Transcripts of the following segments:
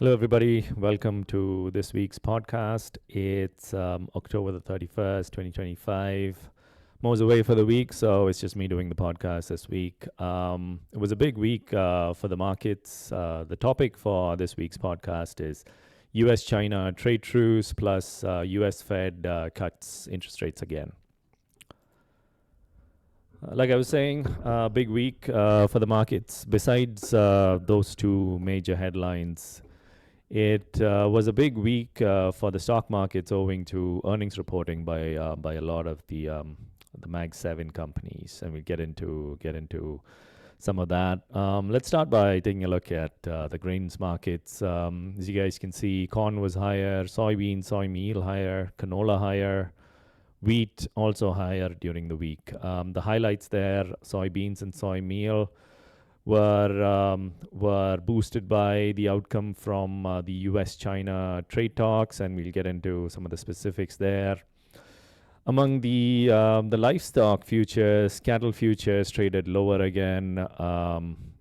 Hello, everybody. Welcome to this week's podcast. It's October the 31st, 2025. Mo's away for the week, so it's just me doing the podcast this week. It was a big week for the markets. The topic for this week's podcast is US China trade truce plus US Fed cuts interest rates again. Like I was saying, big week for the markets. Besides those two major headlines, it was a big week for the stock markets owing to earnings reporting by a lot of the Mag 7 companies, and we'll get into some of that. Let's start by taking a look at the grains markets. As you guys can see, corn was higher, soybean, soy meal higher, canola higher, wheat also higher during the week. The highlights there: soybeans and soy meal were boosted by the outcome from the US-China trade talks, and we'll get into some of the specifics there. Among the livestock futures, cattle futures traded lower again.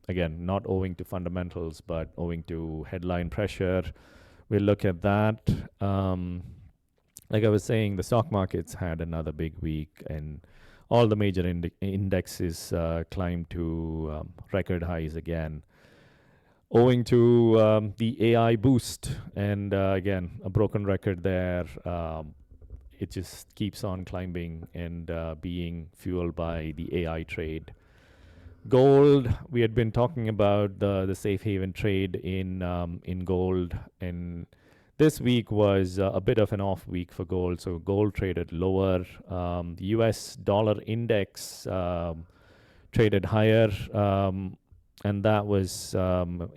Again, not owing to fundamentals, but owing to headline pressure. We'll look at that. Like I was saying, the stock markets had another big week, and all the major indexes climbed to record highs again, owing to the AI boost. And again, a broken record there. It just keeps on climbing and being fueled by the AI trade. Gold, we had been talking about the safe haven trade in gold, and this week was a bit of an off week for gold, so gold traded lower. The US dollar index traded higher, and that was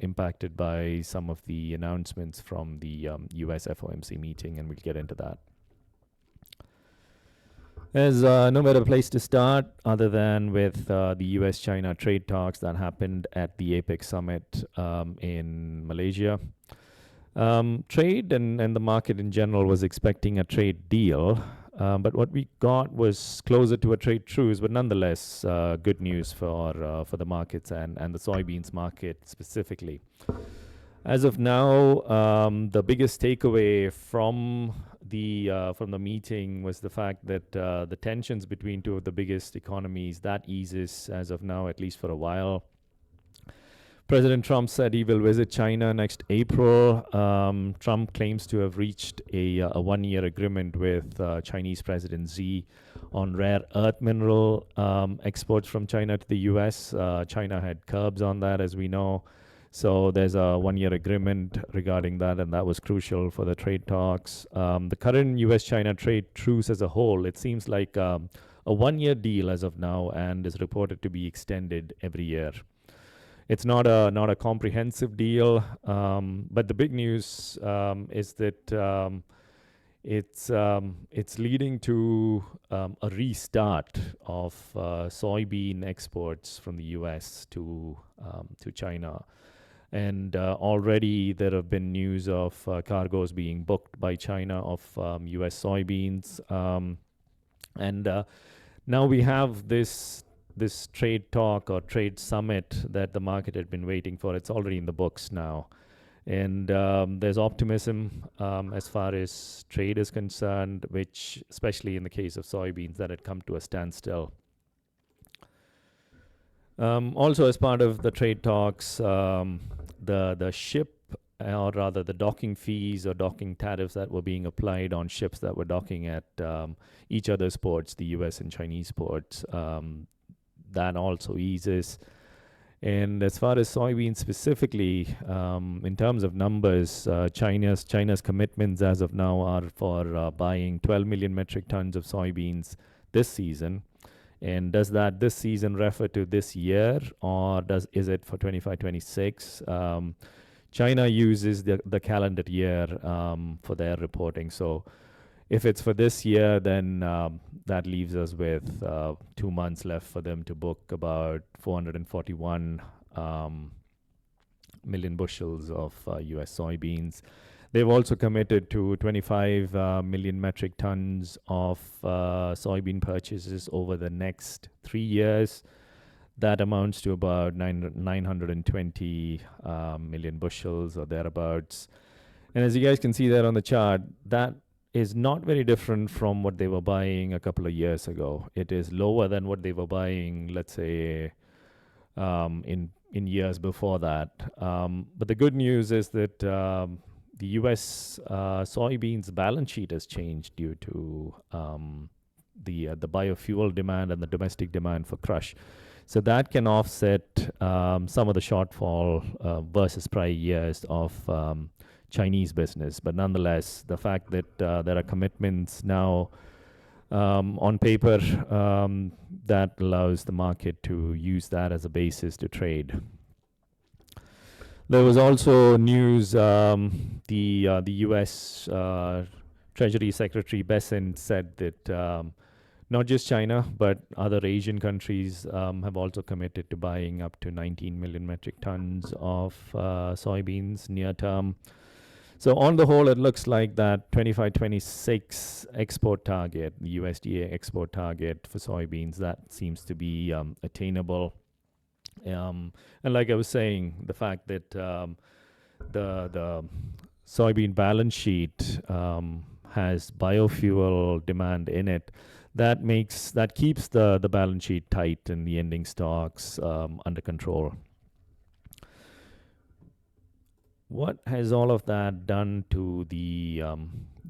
impacted by some of the announcements from the US FOMC meeting, and we'll get into that. There's no better place to start other than with the US-China trade talks that happened at the APEC Summit in Malaysia. Trade and the market in general was expecting a trade deal, but what we got was closer to a trade truce, but nonetheless good news for the markets and the soybeans market specifically. As of now, the biggest takeaway from the meeting was the fact that the tensions between two of the biggest economies, that eases as of now, at least for a while. President Trump said he will visit China next April. Trump claims to have reached a one-year agreement with Chinese President Xi on rare earth mineral exports from China to the US. China had curbs on that, as we know. So there's a one-year agreement regarding that, and that was crucial for the trade talks. The current US-China trade truce as a whole, it seems like a one-year deal as of now, and is reported to be extended every year. It's not a comprehensive deal, but the big news is that it's leading to a restart of soybean exports from the U.S. to China, and already there have been news of cargoes being booked by China of U.S. soybeans, and now we have this trade talk or trade summit that the market had been waiting for. It's already in the books now. And there's optimism as far as trade is concerned, which, especially in the case of soybeans, that had come to a standstill. Also, as part of the trade talks, the ship, or rather the docking fees or docking tariffs that were being applied on ships that were docking at each other's ports, the US and Chinese ports, that also eases. And as far as soybeans specifically, in terms of numbers, China's commitments as of now are for buying 12 million metric tons of soybeans this season. And does that this season refer to this year, or is it for 25-26? China uses the calendar year for their reporting. So if it's for this year, then that leaves us with 2 months left for them to book about 441 million bushels of US soybeans. They've also committed to 25 million metric tons of soybean purchases over the next 3 years. That amounts to about 920 million bushels or thereabouts. And as you guys can see there on the chart, that is not very different from what they were buying a couple of years ago. It is lower than what they were buying, let's say, in years before that. But the good news is that the U.S. Soybeans balance sheet has changed due to the biofuel demand and the domestic demand for crush. So that can offset some of the shortfall versus prior years of Chinese business. But nonetheless, the fact that there are commitments now on paper that allows the market to use that as a basis to trade. There was also news, the U.S. Treasury Secretary Bessent said that not just China, but other Asian countries have also committed to buying up to 19 million metric tons of soybeans near term. So on the whole, it looks like that 25-26 export target, the USDA export target for soybeans, that seems to be attainable. And like I was saying, the fact that the soybean balance sheet has biofuel demand in it, that keeps the balance sheet tight and the ending stocks under control. What has all of that done to the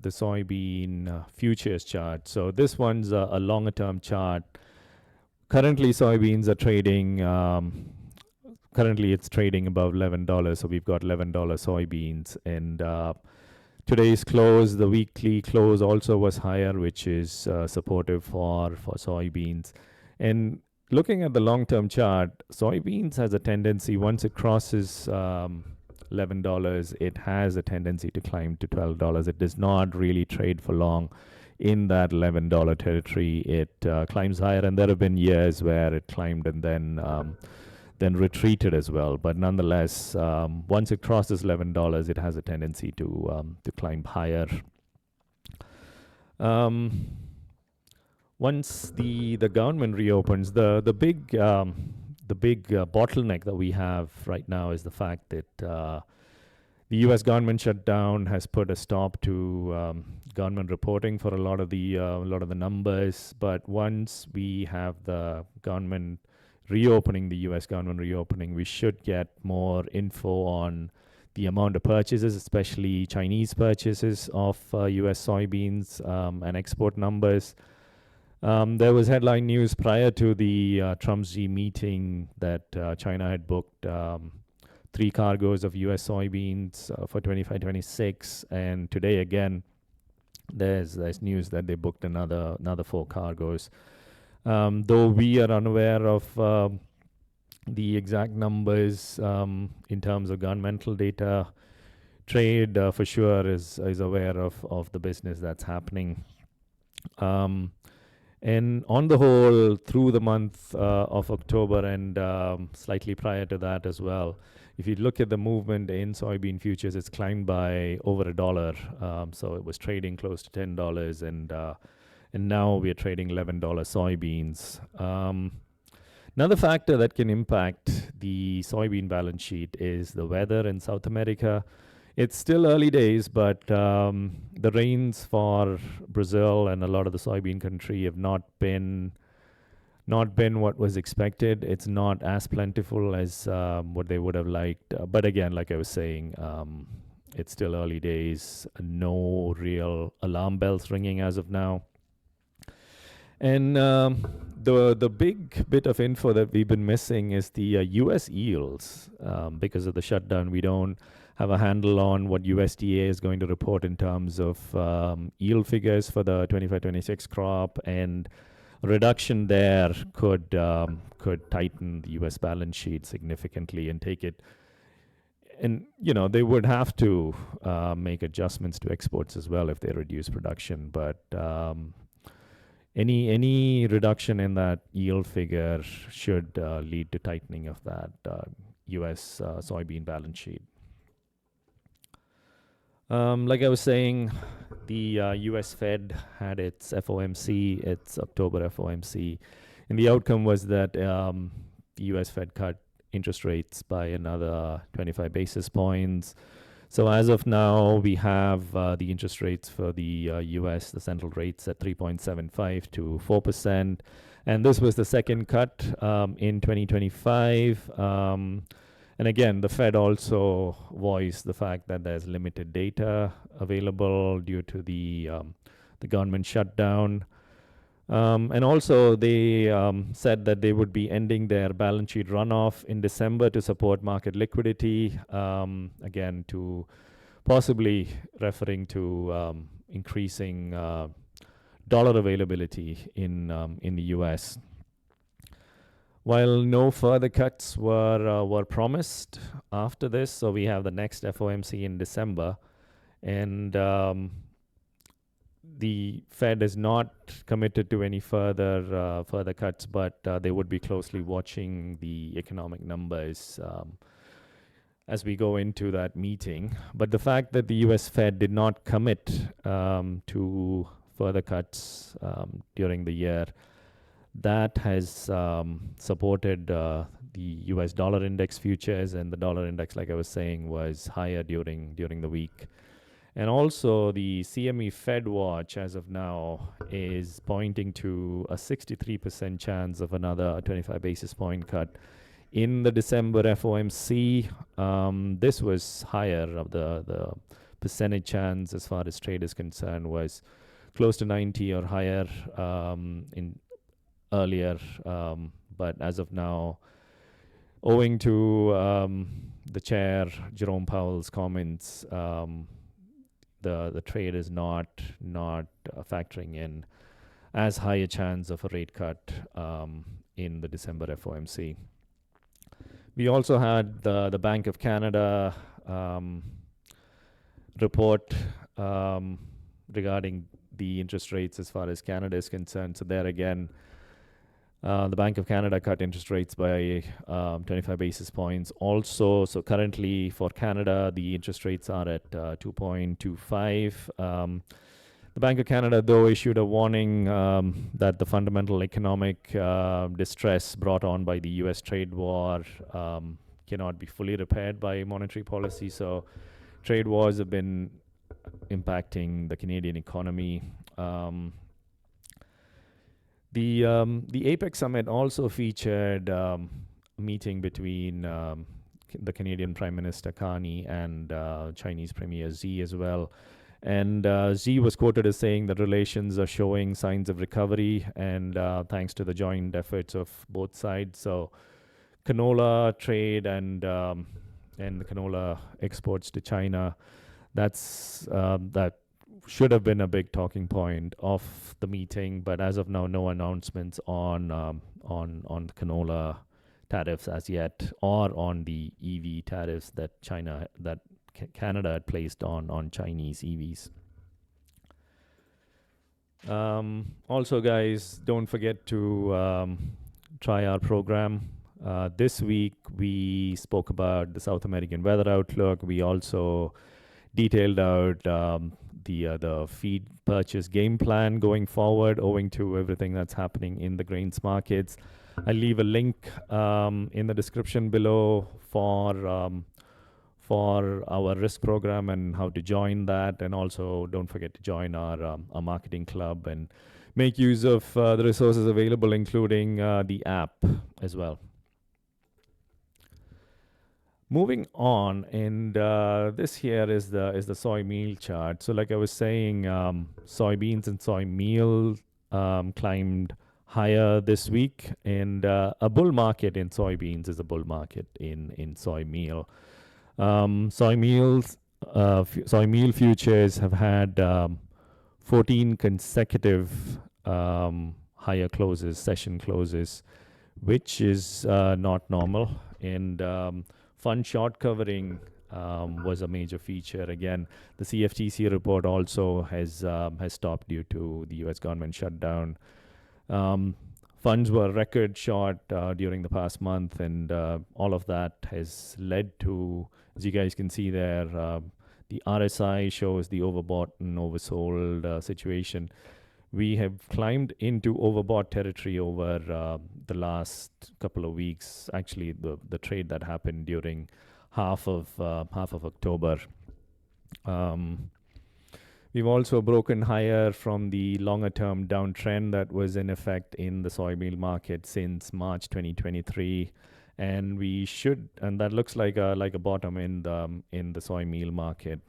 soybean futures chart? So this one's a longer term chart. Currently, soybeans are trading. Currently, it's trading above $11. So we've got $11 soybeans, and today's close, the weekly close, also was higher, which is supportive for soybeans. And looking at the long-term chart, soybeans has a tendency, once it crosses $11, it has a tendency to climb to $12. It does not really trade for long in that $11 territory. It climbs higher, and there have been years where it climbed and then retreated as well. But nonetheless, once it crosses $11, it has a tendency to climb higher. Once the government reopens, the big bottleneck that we have right now is the fact that the U.S. government shutdown has put a stop to government reporting for a lot of the numbers. But once we have the government reopening, the U.S. government reopening, we should get more info on the amount of purchases, especially Chinese purchases of U.S. soybeans and export numbers. There was headline news prior to the Trump-Xi meeting that China had booked 3 cargoes of U.S. soybeans for 25-26, and today again, there's news that they booked another 4 cargoes. Though we are unaware of the exact numbers in terms of governmental data, trade for sure is aware of the business that's happening. And on the whole, through the month of October and slightly prior to that as well, if you look at the movement in soybean futures, it's climbed by over $1. So it was trading close to $10, and now we are trading $11 soybeans. Another factor that can impact the soybean balance sheet is the weather in South America. It's still early days, but the rains for Brazil and a lot of the soybean country have not been what was expected. It's not as plentiful as what they would have liked. But again, like I was saying, it's still early days. No real alarm bells ringing as of now. And the big bit of info that we've been missing is the U.S. yields. Because of the shutdown, we don't have a handle on what USDA is going to report in terms of yield figures for the 25-26 crop, and reduction there could tighten the U.S. balance sheet significantly and take it. And they would have to make adjustments to exports as well if they reduce production. But any reduction in that yield figure should lead to tightening of that U.S. Soybean balance sheet. Like I was saying, the U.S. Fed had its FOMC, its October FOMC, and the outcome was that the US Fed cut interest rates by another 25 basis points. So as of now, we have the interest rates for the US, the central rates at 3.75 to 4%. And this was the second cut in 2025. And again, the Fed also voiced the fact that there's limited data available due to the government shutdown. And also, they said that they would be ending their balance sheet runoff in December to support market liquidity. Again, to possibly referring to increasing dollar availability in the U.S. While no further cuts were promised after this, so we have the next FOMC in December, and the Fed is not committed to any further cuts, but they would be closely watching the economic numbers as we go into that meeting. But the fact that the U.S. Fed did not commit to further cuts during the year, that has supported the U.S. dollar index futures, and the dollar index, like I was saying, was higher during the week. And also the CME Fed Watch as of now is pointing to a 63% chance of another 25 basis point cut in the December FOMC. This was higher. Of the percentage chance as far as trade is concerned was close to 90 or higher in earlier. But as of now, owing to the chair, Jerome Powell's comments, the trade is not factoring in as high a chance of a rate cut in the December FOMC. We also had the Bank of Canada report regarding the interest rates as far as Canada is concerned. So there again, the Bank of Canada cut interest rates by 25 basis points. Also, so currently for Canada, the interest rates are at 2.25. The Bank of Canada, though, issued a warning that the fundamental economic distress brought on by the U.S. trade war cannot be fully repaired by monetary policy. So trade wars have been impacting the Canadian economy. The APEC Summit also featured a meeting between the Canadian Prime Minister Carney and Chinese Premier Xi as well. And Xi was quoted as saying that relations are showing signs of recovery, and thanks to the joint efforts of both sides. So canola trade and the canola exports to China, that should have been a big talking point of the meeting, but as of now, no announcements on the canola tariffs as yet, or on the EV tariffs that Canada had placed on Chinese EVs. Also, guys, don't forget to try our program. This week, we spoke about the South American weather outlook. We also detailed out the feed purchase game plan going forward, owing to everything that's happening in the grains markets. I'll leave a link in the description below for our risk program and how to join that. And also, don't forget to join our marketing club and make use of the resources available, including the app as well. Moving on, and this here is the soy meal chart. So like I was saying, soybeans and soy meal climbed higher this week, and a bull market in soybeans is a bull market in soy meal. Soy meal futures have had 14 consecutive higher closes, session closes, which is not normal. And fund short covering was a major feature. Again, the CFTC report also has stopped due to the U.S. government shutdown. Funds were record short during the past month, and all of that has led to, as you guys can see there, the RSI shows the overbought and oversold situation, we have climbed into overbought territory over the last couple of weeks. Actually, the trade that happened during half of October. We've also broken higher from the longer term downtrend that was in effect in the soybean market since March 2023. And that looks like a bottom in the soy meal market.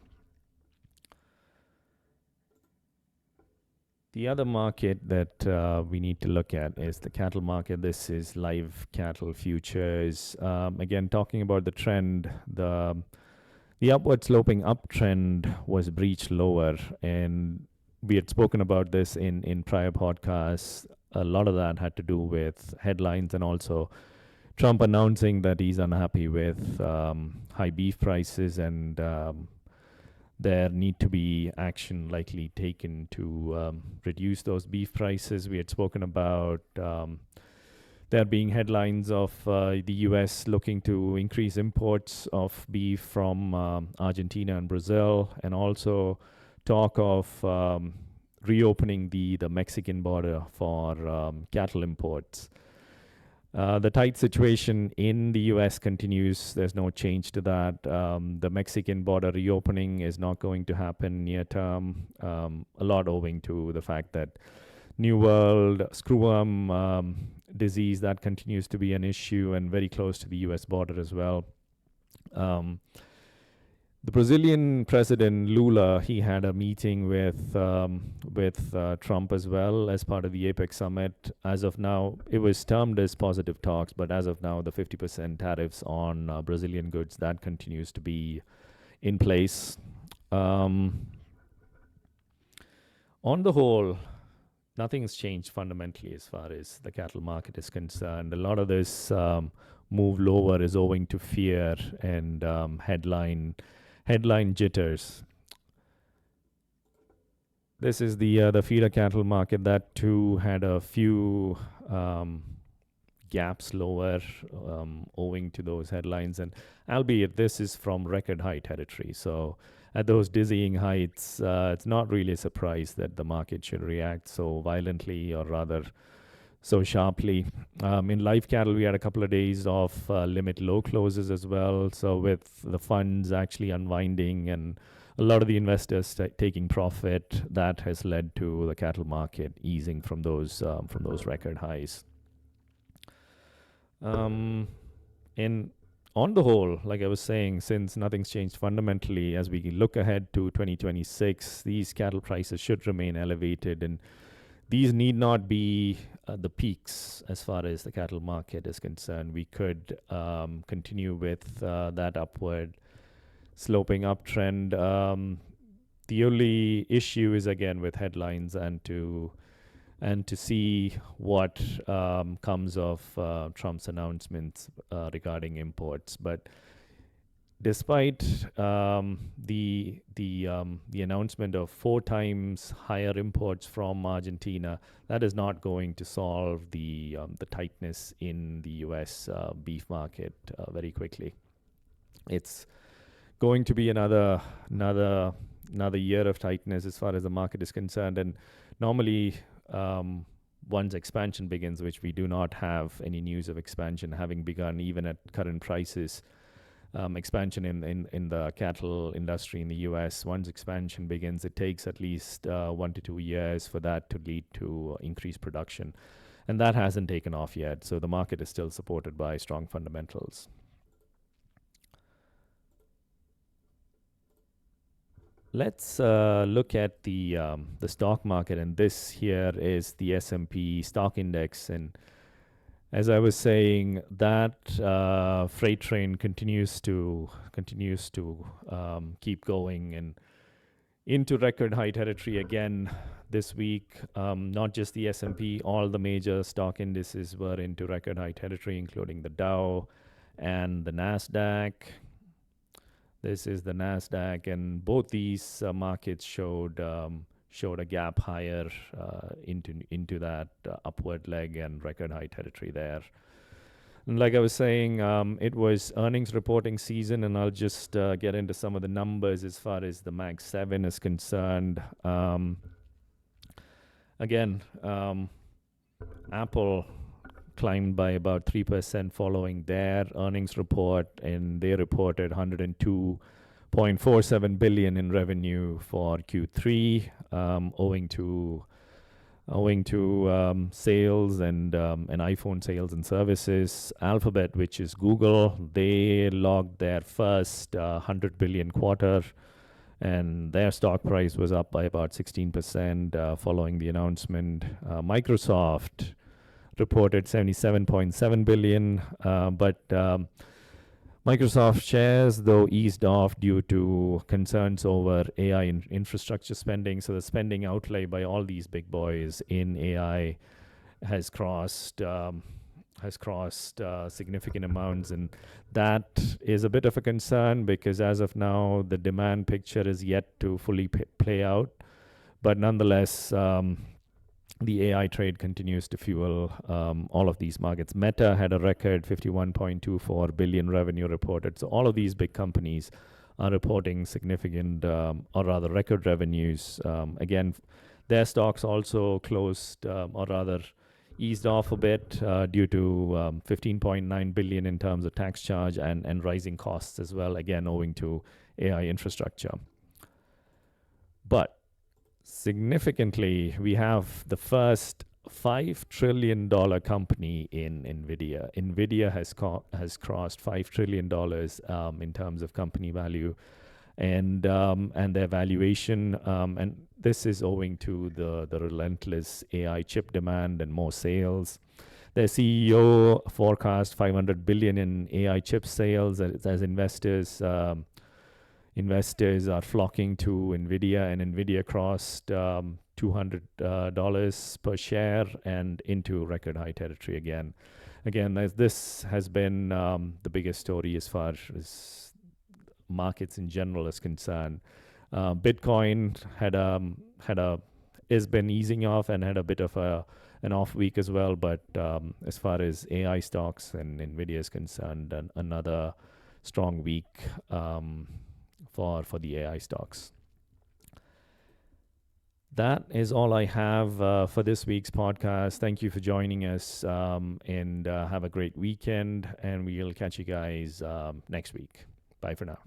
The other market that we need to look at is the cattle market. This is live cattle futures. Again, talking about the trend, the upward sloping uptrend was breached lower, and we had spoken about this in prior podcasts. A lot of that had to do with headlines and also Trump announcing that he's unhappy with high beef prices, and there need to be action likely taken to reduce those beef prices. We had spoken about there being headlines of the U.S. looking to increase imports of beef from Argentina and Brazil, and also talk of reopening the Mexican border for cattle imports. The tight situation in the U.S. continues. There's no change to that. The Mexican border reopening is not going to happen near term, a lot owing to the fact that New World screwworm disease, that continues to be an issue and very close to the U.S. border as well. The Brazilian president Lula, he had a meeting with Trump as well as part of the APEC Summit. As of now, it was termed as positive talks, but as of now, the 50% tariffs on Brazilian goods, that continues to be in place. On the whole, nothing's changed fundamentally as far as the cattle market is concerned. A lot of this move lower is owing to fear and headline jitters. This is the feeder cattle market that too had a few gaps lower owing to those headlines, and albeit this is from record high territory. So at those dizzying heights, it's not really a surprise that the market should react so violently, or rather so sharply. In live cattle, we had a couple of days of limit low closes as well. So with the funds actually unwinding and a lot of the investors taking profit, that has led to the cattle market easing from those record highs. And on the whole, like I was saying, since nothing's changed fundamentally, as we look ahead to 2026, these cattle prices should remain elevated, and these need not be the peaks as far as the cattle market is concerned. We could continue with that upward sloping uptrend. The only issue is again with headlines and to see what comes of Trump's announcements regarding imports. But despite the announcement of 4 times higher imports from Argentina, that is not going to solve the tightness in the U.S. Beef market very quickly. It's going to be another year of tightness as far as the market is concerned. And normally, once expansion begins, which we do not have any news of expansion having begun even at current prices, expansion in the cattle industry in the U.S. Once expansion begins, it takes at least 1 to 2 years for that to lead to increased production. And that hasn't taken off yet. So the market is still supported by strong fundamentals. Let's look at the stock market. And this here is the S&P stock index. And as I was saying, that freight train continues to keep going and into record high territory again this week. Not just the S&P, all the major stock indices were into record high territory, including the Dow and the Nasdaq. This is the Nasdaq, and both these markets showed a gap higher into that upward leg and record high territory there. And like I was saying, it was earnings reporting season, and I'll just get into some of the numbers as far as the Mag 7 is concerned. Again, Apple climbed by about 3% following their earnings report, and they reported 102.47 billion in revenue for Q3, owing to sales and iPhone sales and services. Alphabet, which is Google, they logged their first 100 billion quarter, and their stock price was up by about 16% following the announcement. Microsoft reported 77.7 billion, but Microsoft shares, though, eased off due to concerns over AI infrastructure spending. So the spending outlay by all these big boys in AI has crossed significant amounts, and that is a bit of a concern because as of now, the demand picture is yet to fully play out. But nonetheless, the AI trade continues to fuel all of these markets. Meta had a record 51.24 billion revenue reported. So all of these big companies are reporting significant, or rather record revenues. Again, their stocks also closed, or rather eased off a bit due to 15.9 billion in terms of tax charge and rising costs as well, again, owing to AI infrastructure. But significantly, we have the first $5 trillion company in NVIDIA. NVIDIA has crossed $5 trillion in terms of company value and their valuation. And this is owing to the relentless AI chip demand and more sales. Their CEO forecast 500 billion in AI chip sales as investors are flocking to NVIDIA, and NVIDIA crossed $200 per share and into record high territory again. Again, this has been the biggest story as far as markets in general is concerned. Bitcoin has been easing off and had a bit of an off week as well, but as far as AI stocks and NVIDIA is concerned, another strong week for the AI stocks. That is all I have for this week's podcast. Thank you for joining us, and have a great weekend, and we'll catch you guys next week. Bye for now.